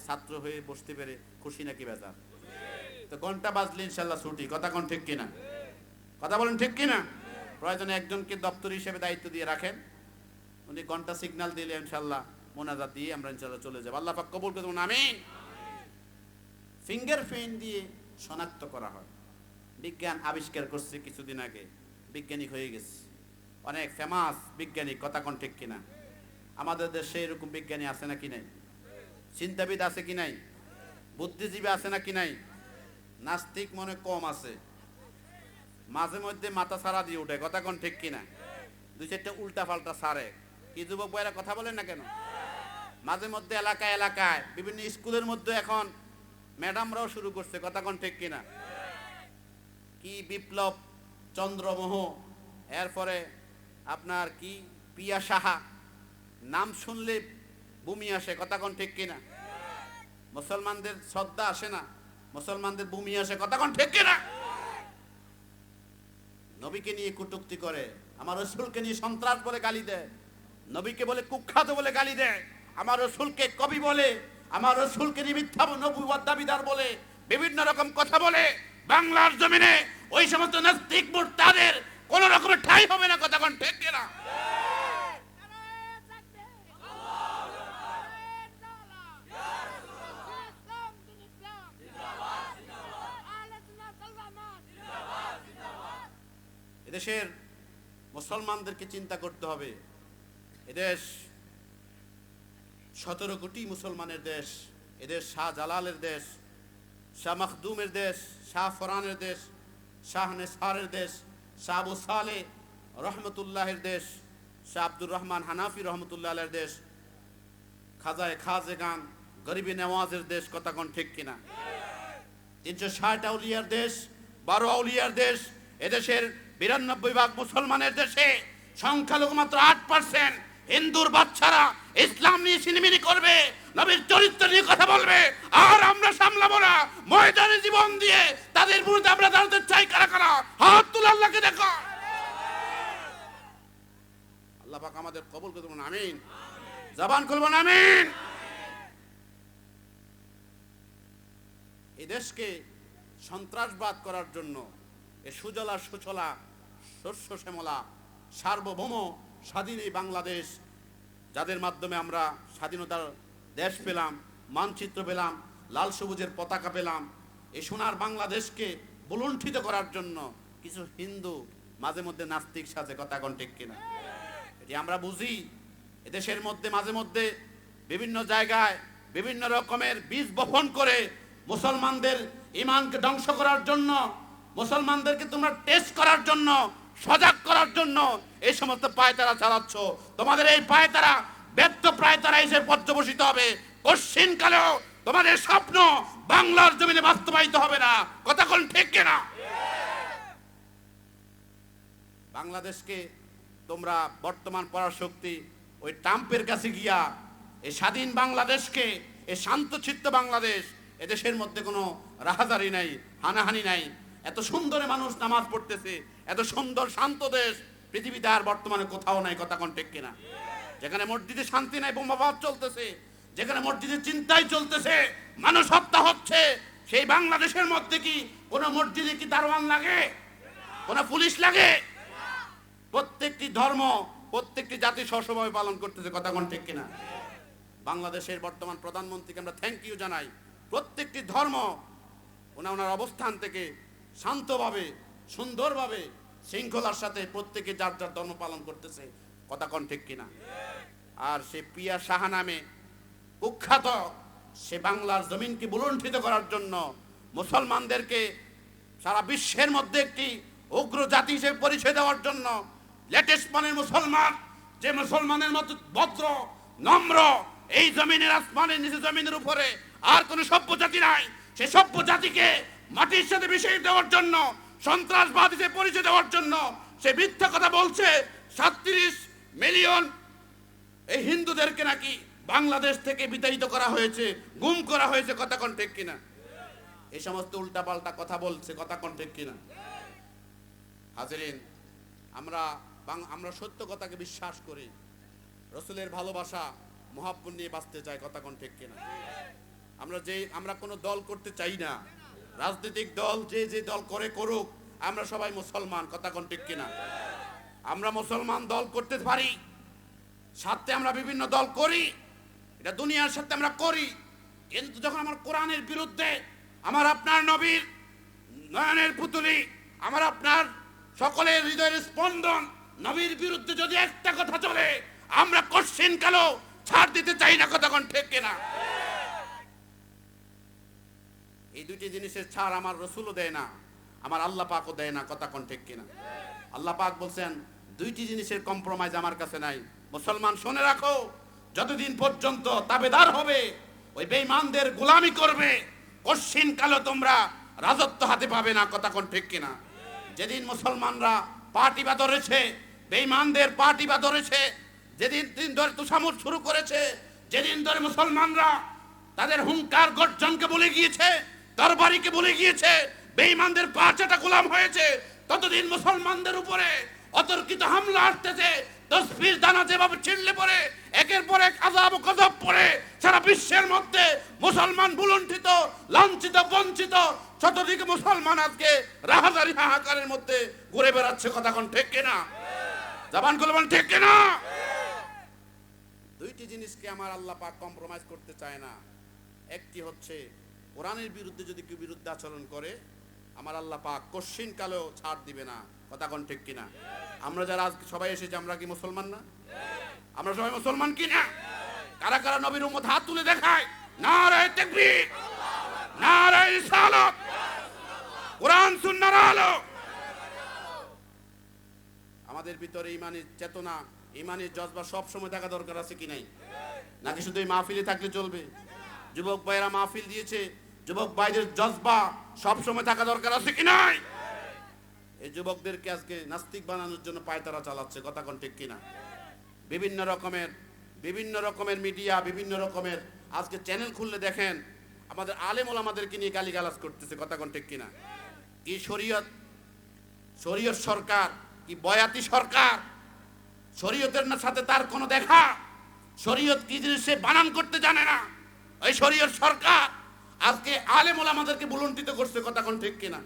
ছাত্র হয়ে বসতে পেরে খুশি নাকি বেজার? তো ঘন্টা বাজলে ইনশাল্লাহ ছুটি, কথা কোন ঠিক কিনা? কথা বলেন ঠিক কিনা? প্রয়োজনে একজনকে দপ্তর হিসেবে দায়িত্ব দিয়ে রাখেন, উনি ঘন্টা সিগন্যাল দিলে ইনশাল্লাহ মোনাজাত দিয়ে আমরা ইনশাল্লাহ চলে যাব। আল্লাহ পাক কবুল করুন, আমিন। ফিঙ্গারপ্রিন্ট দিয়ে শনাক্ত করা হয়, বিজ্ঞান আবিষ্কার করছে কিছুদিন আগে, বিজ্ঞানিক হয়ে গেছে, অনেক ফেমাস বিজ্ঞানিক, কথা কোন ঠিক কিনা? আমাদের দেশে এরকম বিজ্ঞানী আছে নাকি নাই? চিন্তাবিদ আছে কি নাই? বুদ্ধিজীবী আছে নাকি নাই? নাস্তিক মনে কম আছে, মাঝে মধ্যে মাথা ছাড়া দিয়ে উঠে, কথা কোন ঠিক কিনা? দুই চারটা উল্টা পাল্টা সারে। কি যুবক ভাইরা কথা বলেন না কেন? মাঝে মধ্যে এলাকায় এলাকায় বিভিন্ন স্কুলের মধ্যে এখন ম্যাডামরাও শুরু করছে, কথা কোন ঠিক কিনা? কি বিপ্লব চন্দ্রমোহ, এরপরে আপনার কি পিয়া সাহা, নাম শুনলে বমি আসে, কথা কোন ঠিক কিনা? মুসলমানদের শ্রদ্ধা আসে না, মুসলমানদের বমি আসে, কথা কোন ঠিক কিনা? নবীকে নিয়ে কটূক্তি করে, আমার রসুলকে নিয়ে সন্ত্রাস বলে গালি দেয়, নবীকে বলে কুখ্যাত বলে গালি দেয়, আমার রসুলকে কবি বলে, আমার রসুলকে নিয়ে মিথ্যা নবুয়ত দাবিদার বলে বিভিন্ন রকম কথা বলে। বাংলার জমিনে ওই সমস্ত নাস্তিক মুরতাদের কোন রকমের ঠাঁই হবে না, কথা কোন ঠিক কিনা? এদেশের মুসলমানদেরকে চিন্তা করতে হবে। এদেশ 17 কোটি মুসলমানের দেশ, এদেশ শাহ জালালের দেশ, শাহ মখদুমের দেশ, শাহ ফরানের দেশ, শাহ নেসারের দেশ, শাহ আবু সালে রহমতুল্লাহের দেশ, শাহ আব্দুর রহমান হানাফি রহমতুল্লাহের দেশ, খাজায় খাজেগান গরিবি নেওয়াজের দেশ, কথা কোন ঠিক কিনা? 360 আউলিয়ার দেশ, 12 আউলিয়ার দেশ। এদেশের 92 ভাগ মুসলমানের দেশে সংখ্যালঘু মাত্র 8%। হিন্দুর বাচ্চারা ইসলাম নিয়ে সিনেমিনি করবে, নবীর চরিত্র নিয়ে কথা বলবে, আর আমরা সামলাবো না। ময়দানে জীবন দিয়ে তাদের বিরুদ্ধে আমরা দাঁড়াতে চাই। কারা কারা হাত তুলে আল্লাহকে দেখো। আল্লাহ পাক আমাদের কবুল করুন, আমিন। জবান খুলবেন, আমিন। এই দেশকে সন্ত্রাসবাদ করার জন্য এ সুজলা সুচলা শস্য শ্যামলা সার্বভৌম স্বাধীন এই বাংলাদেশ, যাদের মাধ্যমে আমরা স্বাধীনতার দেশ পেলাম, মানচিত্র পেলাম, লাল সবুজের পতাকা পেলাম, এই সোনার বাংলাদেশকে বুলুণ্ঠিত করার জন্য কিছু হিন্দু মাঝে মধ্যে নাস্তিক সাজে, কথা কোন ঠিক কিনা? এটি আমরা বুঝি। এদেশের মধ্যে মাঝে মধ্যে বিভিন্ন জায়গায় বিভিন্ন রকমের বীজ বপন করে মুসলমানদের ঈমানকে ধ্বংস করার জন্য, মুসলমানদেরকে তোমরা টেস্ট করার জন্য, সজাগ করার জন্য এই সমস্ত পায়তারা চালাচ্ছ। তোমাদের এই পায়তারা ব্যর্থ পায়তারা এসে পর্যবসিত হবে। কঠিন কালেও তোমাদের স্বপ্ন বাংলার জমিনে বাস্তবায়িত হবে না, কথা কোন ঠিক কিনা? বাংলাদেশকে তোমরা বর্তমান পরাশক্তি ওই ট্রাম্পের কাছে গিয়া এই স্বাধীন বাংলাদেশকে, এই শান্তচিত্ত বাংলাদেশ, এদেশের মধ্যে কোনো রাহাজারি নাই, হানাহানি নাই, এত সুন্দরে মানুষ নামাজ পড়তেছে, এত সুন্দর শান্ত দেশ পৃথিবীতে আর বর্তমানে কোথাও নাই, কথা কোন ঠিক কিনা? যেখানে মসজিদে শান্তি নাই, বোমাবাদ চলতেছে, যেখানে মসজিদের চিন্তাই চলতেছে, মানুষ হত্যা হচ্ছে, সেই বাংলাদেশের মধ্যে কি কোনো মসজিদে কি দারোয়ান লাগে? কোনো পুলিশ লাগে? প্রত্যেকটি ধর্ম, প্রত্যেকটি জাতি সবসময় পালন করতেছে, কথা কোন ঠিক কিনা? বাংলাদেশের বর্তমান প্রধানমন্ত্রীকে আমরা থ্যাংক ইউ জানাই। প্রত্যেকটি ধর্ম ওনার অবস্থান থেকে শান্তভাবে, সুন্দরভাবে, শৃঙ্খলার সাথে প্রত্যেকে যার যার ধর্ম পালন করতেছে, কথা কোন ঠিক কিনা? আর সে পিয়া সাহা নামে কুখ্যাত, সে বাংলার জমিনকে বুলুণ্ঠিত করার জন্য, মুসলমানদেরকে সারা বিশ্বের মধ্যে একটি উগ্র জাতি হিসেবে পরিচয় দেওয়ার জন্য, লেটেস্ট মানের মুসলমান, যে মুসলমানের মতো ভদ্র নম্র এই জমিনের আসমানের নিচে জমিনের উপরে আর কোন সভ্য জাতি নাই, সে সভ্য জাতিকে মাটির সাথে মিশিয়ে দেওয়ার জন্য, সন্ত্রাসবাদ হিসেবে পরিচয় দেওয়ার জন্য সে মিথ্যা কথা বলছে। 37 মিলিয়ন এই হিন্দুদেরকে নাকি বাংলাদেশ থেকে বিতাড়িত করা হয়েছে, গুম করা হয়েছে, কথা কোন ঠিক কিনা? এই সমস্ত উল্টাপাল্টা কথা বলছে, কথা কোন ঠিক কিনা? হাজেরিন, আমরা সত্য কথাকে বিশ্বাস করি, রসুলের ভালোবাসা মহাব্বত নিয়ে বাঁচতে চাই, কথা কোন ঠিক কিনা? আমরা কোনো দল করতে চাই না। রাজনৈতিক দল যে দল করে করুক, আমরা সবাই মুসলমান, কথা কোন ঠিক কিনা? আমরা মুসলমান দল করতে পারি, সাথে আমরা বিভিন্ন দল করি, এটা দুনিয়ার সাথে আমরা করি। কিন্তু যখন আমার কোরআনের বিরুদ্ধে, আমার আপনার নবীর নয়নের পুতুলি, আমার আপনার সকলের হৃদয়ের স্পন্দন নবীর বিরুদ্ধে যদি একটা কথা চলে, আমরা কোশ্চিন কালো ছাড় দিতে চাই না, কথা কোন ঠিক কিনা? এই দুটি জিনিসের ছাড় আমার রসুলও দেয় না, আমার আল্লাহ পাকও দেয় না, কথা কোন ঠিক কিনা? আল্লাহ পাক বলছেন দুইটি জিনিসের কম্প্রোমাইজ আমার কাছে নাই। মুসলমান শুনে রাখো, যতদিন পর্যন্ত তাবেদার হবে, ওই বেঈমানদের গোলামি করবে, কোশ্চিন কালো তোমরা রাজত্ব হাতে পাবে না, কথা কোন ঠিক কিনা? যেদিন মুসলমানরা পার্টি বা ধরেছে, বেঈমানদের পার্টি বা ধরেছে, যেদিন ধরে তুষামুর শুরু করেছে, যেদিন ধরে মুসলমানরা তাদের হুঙ্কার গর্জনকে বলে গিয়েছে, দরবারিকে বলে গিয়েছে, বেঈমানদের পাঁচটা গোলাম হয়েছে, ততদিন মুসলমানদের উপরে অতর্কিত হামলা আসতেছে। তসবির দানা যেভাবে ছিঁড়লে পড়ে, একের পর এক আযাব ও গজব পড়ে, সারা বিশ্বের মধ্যে মুসলমান ভুলুণ্ঠিত, লাঞ্ছিত, বঞ্চিত, চতুর্দিকে মুসলমান আজকে রাহাজারি হাহাকারের মধ্যে ঘুরে বেড়াচ্ছে, কথা কোন ঠিক কিনা? জবান খুলে বলেন ঠিক কিনা? দুইটি জিনিসকে আমার আল্লাহ পাক কম্প্রোমাইজ করতে চায় না। একটি হচ্ছে কোরআনের বিরুদ্ধে যদি কেউ বিরুদ্ধে আচরণ করে, আমার আল্লাহ পাক কোশ্চিন কালেও ছাড় দিবে না, কথা কোন ঠিক কিনা? আমরা যারা আজকে সবাই এসেছি, আমরা কি মুসলমান না? আমরা সবাই মুসলমান কি না? কারা কারা নবীর উম্মত হাত তুলে দেখায়, নারায়ে তাকবীর, নারায়ে রিসালাত, কোরআন সুন্নাহর আলো। আমাদের ভিতরে ঈমানের চেতনা, ঈমানের জজবা সব সময় থাকা দরকার আছে কি নাই? নাকি শুধু এই মাহফিলে থাকলে চলবে? যুবক ভাইরা মাহফিল দিয়েছে, যুবক ভাইদের জজবা সব সময় থাকা দরকার আছে কি নাই? এই যুবকদেরকে আজকে নাস্তিক বানানোর জন্য পায়তারা চালাচ্ছে, কথা কোন ঠিক কিনা? বিভিন্ন রকমের মিডিয়া, বিভিন্ন রকমের আজকে চ্যানেল খুললে দেখেন আমাদের আলেম ওলামাদেরকে নিয়ে গালিগালাজ করতেছে, কথা কোন ঠিক কিনা? কি শরীয়ত সরকার, কি বয়াতি সরকার, শরীয়তের সাথে তার কোনো দেখা, শরীয়ত কি জিনিস সে বানান করতে জানে না। ওই শরীয়ত সরকার আজকে আলেম ওলামাদেরকে বুলন্ডিত করছে, কথা কোন ঠিক কিনা?